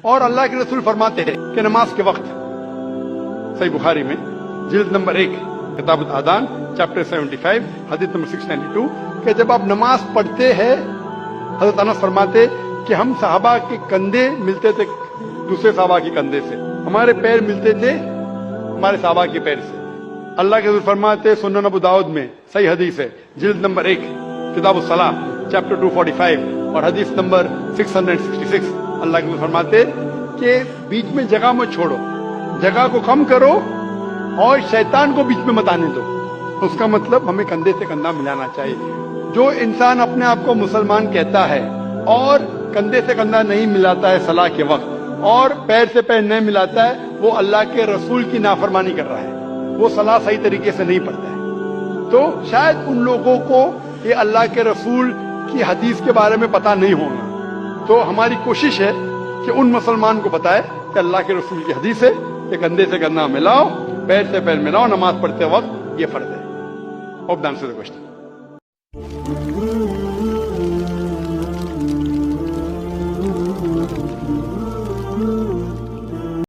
اور اللہ کے رسول فرماتے ہیں کہ نماز کے وقت، صحیح بخاری میں جلد نمبر 1 کتاب الادان چیپٹر 75 حدیث نمبر 692 کہ جب آپ نماز پڑھتے ہیں، حضرت انس فرماتے کہ ہم صحابہ کے کندھے ملتے تھے دوسرے صحابہ کے کندھے سے، ہمارے پیر ملتے تھے ہمارے صحابہ کے پیر سے۔ اللہ کے رسول فرماتے سنن ابو داؤد میں صحیح حدیث ہے جلد نمبر 1 کتاب الصلاح چیپٹر 245 اور حدیث نمبر 666، اللہ کے رسول فرماتے کہ بیچ میں جگہ مت چھوڑو، جگہ کو کم کرو اور شیطان کو بیچ میں مت آنے دو۔ اس کا مطلب ہمیں کندھے سے کندھا ملانا چاہیے۔ جو انسان اپنے آپ کو مسلمان کہتا ہے اور کندھے سے کندھا نہیں ملاتا ہے صلاح کے وقت اور پیر سے پیر نہیں ملاتا ہے، وہ اللہ کے رسول کی نافرمانی کر رہا ہے، وہ صلاح صحیح طریقے سے نہیں پڑھتا ہے۔ تو شاید ان لوگوں کو یہ اللہ کے رسول کی حدیث کے بارے میں پتہ نہیں ہوگا، تو ہماری کوشش ہے کہ ان مسلمان کو بتائے کہ اللہ کے رسول کی حدیث ہے کہ کندھے سے کندھا ملاؤ، پیر سے پیر ملاؤ، نماز پڑھتے وقت یہ فرض ہے۔ Hope that answers the question.